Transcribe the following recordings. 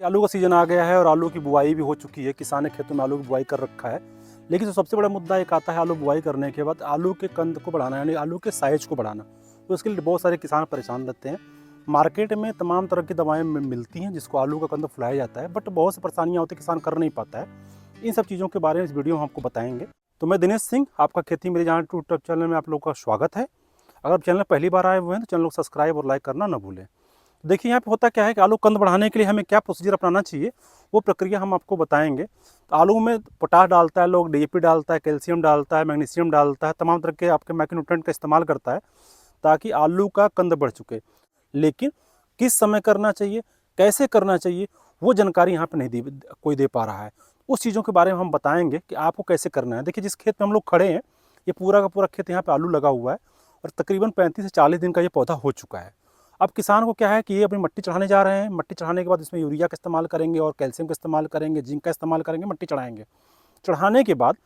आलू का सीज़न आ गया है और आलू की बुआई भी हो चुकी है। किसान ने खेतों में आलू की बुआई कर रखा है। लेकिन जो सबसे बड़ा मुद्दा एक आता है आलू बुआई करने के बाद आलू के कंद को बढ़ाना, यानी आलू के साइज़ को बढ़ाना। तो इसके लिए बहुत सारे किसान परेशान रहते हैं। मार्केट में तमाम तरह की दवाएँ मिलती हैं जिसको आलू का कंद फुलाया जाता है, बट बहुत सी परेशानियाँ होती हैं, किसान कर नहीं पाता है। इन सब चीज़ों के बारे में इस वीडियो में हम आपको बताएंगे। तो मैं दिनेश सिंह, आपका खेती मेरी जान यूट्यूब चैनल में आप लोगों का स्वागत है। अगर चैनल पहली बार आए हुए हैं तो चैनल को सब्सक्राइब और लाइक करना ना भूलें। देखिए यहाँ पे होता क्या है कि आलू कंद बढ़ाने के लिए हमें क्या प्रोसीजर अपनाना चाहिए, वो प्रक्रिया हम आपको बताएंगे। तो आलू में पोटाश डालता है लोग, डीएपी डालता है, कैल्शियम डालता है, मैग्नीशियम डालता है, तमाम तरह के आपके माइक्रोन्यूट्रिएंट का इस्तेमाल करता है ताकि आलू का कंद बढ़ चुके। लेकिन किस समय करना चाहिए, कैसे करना चाहिए, वो जानकारी यहाँ पर नहीं कोई दे पा रहा है। उस चीज़ों के बारे में हम बताएंगे कि आपको कैसे करना है। देखिए जिस खेत में हम लोग खड़े हैं, ये पूरा का पूरा खेत यहाँ पर आलू लगा हुआ है और तकरीबन 35 से 40 दिन का ये पौधा हो चुका है। अब किसान को क्या है कि ये अपनी मिट्टी चढ़ाने जा रहे हैं। मिट्टी चढ़ाने के बाद इसमें यूरिया का इस्तेमाल करेंगे और कैल्शियम का इस्तेमाल करेंगे, जिंक का इस्तेमाल करेंगे, मिट्टी चढ़ाएंगे। चढ़ाने के बाद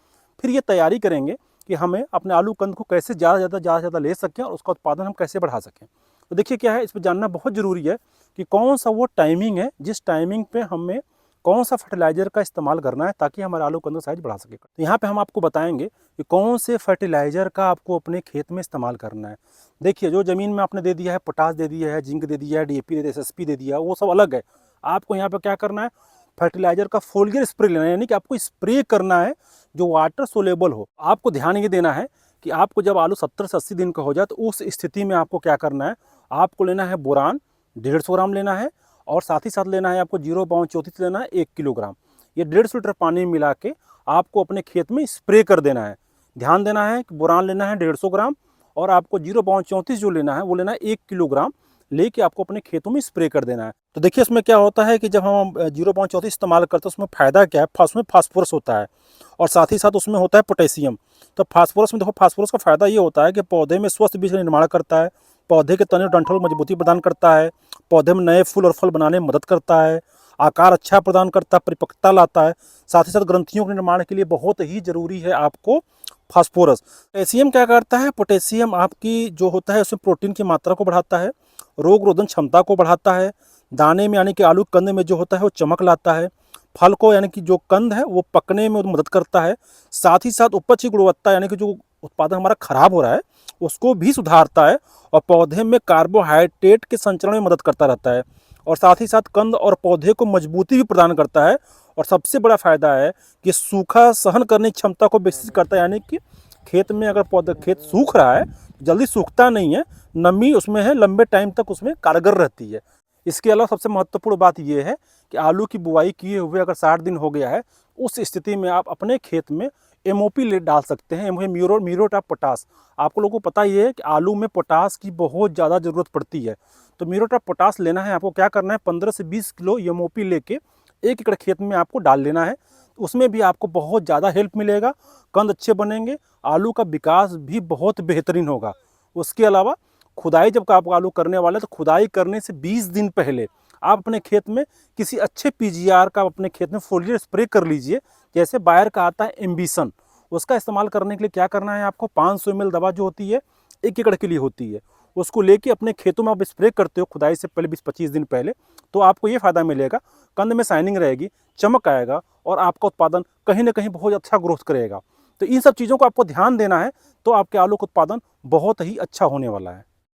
फिर ये तैयारी करेंगे कि हमें अपने आलू कंद को कैसे ज़्यादा से ज़्यादा ले सकें और उसका उत्पादन हम कैसे बढ़ा सकें। तो देखिए क्या है, इस पर जानना बहुत ज़रूरी है कि कौन सा वो टाइमिंग है जिस टाइमिंग पे हमें कौन सा फर्टिलाइज़र का इस्तेमाल करना है ताकि हमारा आलू कंद का साइज बढ़ा सके। तो यहाँ पे हम आपको बताएंगे कि कौन से फर्टिलाइज़र का आपको अपने खेत में इस्तेमाल करना है। देखिए जो ज़मीन में आपने दे दिया है, पोटास दे दिया है, जिंक दे दिया है, डीएपी दे दिया, एसएसपी दे दिया, वो सब अलग है। आपको यहाँ पे क्या करना है, फर्टिलाइज़र का फोलियर स्प्रे लेना है, यानी कि आपको स्प्रे करना है जो वाटर सोलेबल हो। आपको ध्यान ये देना है कि आपको जब आलू 70 से 80 दिन का हो जाए तो उस स्थिति में आपको क्या करना है, आपको लेना है बोरान 150 ग्राम लेना है और साथ ही साथ लेना है आपको 0.34 लेना है 1 किलोग्राम। ये 150 लीटर पानी में मिला के आपको अपने खेत में स्प्रे कर देना है। ध्यान देना है कि बोरान लेना है 150 ग्राम और आपको 0.34 जो लेना है वो लेना है 1 किलोग्राम, लेके आपको अपने खेतों में स्प्रे कर देना है। तो देखिए इसमें क्या होता है कि जब हम 0.34 इस्तेमाल करते हैं उसमें फ़ायदा क्या है, उसमें फास्फोरस होता है और साथ ही साथ उसमें होता है पोटेशियम। तो फास्फोरस में देखो, फास्फोरस का फ़ायदा ये होता है कि पौधे में स्वस्थ बीज का निर्माण करता है, पौधे के तने और डंठलों को मजबूती प्रदान करता है, पौधे में नए फूल और फल बनाने में मदद करता है, आकार अच्छा प्रदान करता है, परिपक्वता लाता है। साथ ही साथ ग्रंथियों के निर्माण के लिए बहुत ही ज़रूरी है आपको फास्फोरस। पोटेशियम क्या करता है, पोटेशियम आपकी जो होता है उसमें प्रोटीन की मात्रा को बढ़ाता है, रोग रोधन क्षमता को बढ़ाता है, दाने में यानी कि आलू कंद में जो होता है वो चमक लाता है, फल को यानी कि जो कंद है वो पकने में मदद करता है, साथ ही साथ उपज की गुणवत्ता यानी कि जो उत्पादन हमारा खराब हो रहा है उसको भी सुधारता है और पौधे में कार्बोहाइड्रेट के संचरण में मदद करता रहता है और साथ ही साथ कंद और पौधे को मजबूती भी प्रदान करता है। और सबसे बड़ा फायदा है कि सूखा सहन करने की क्षमता को विकसित करता है, यानी कि खेत में अगर पौधा खेत सूख रहा है जल्दी सूखता नहीं है, नमी उसमें है, लंबे टाइम तक उसमें कारगर रहती है। इसके अलावा सबसे महत्वपूर्ण बात यह है कि आलू की बुआई किए हुए अगर 60 दिन हो गया है, उस स्थिति में आप अपने खेत में एमओपी ले डाल सकते हैं, म्यूरेट ऑफ पोटाश। आपको लोगों को पता ही है कि आलू में पोटाश की बहुत ज़्यादा ज़रूरत पड़ती है। तो म्यूरेट ऑफ पोटाश लेना है। आपको क्या करना है, 15 से 20 किलो एमओपी लेके 1 एकड़ खेत में आपको डाल लेना है। उसमें भी आपको बहुत ज़्यादा हेल्प मिलेगा, कंद अच्छे बनेंगे, आलू का विकास भी बहुत बेहतरीन होगा। उसके अलावा खुदाई जब आप आलू करने वाले तो खुदाई करने से 20 दिन पहले आप अपने खेत में किसी अच्छे पीजीआर का अपने खेत में फोलियर स्प्रे कर लीजिए। जैसे बायर का आता है एम्बिशन, उसका इस्तेमाल करने के लिए क्या करना है, आपको 500 ml दवा जो होती है 1 एकड़ के लिए होती है, उसको लेके अपने खेतों में आप स्प्रे करते हो खुदाई से पहले 20-25 दिन पहले, तो आपको ये फ़ायदा मिलेगा, कंद में शाइनिंग रहेगी, चमक आएगा और आपका उत्पादन कहीं ना कहीं बहुत अच्छा ग्रोथ करेगा। तो इन सब चीज़ों को आपको ध्यान देना है, तो आपके आलू का उत्पादन बहुत ही अच्छा होने वाला है।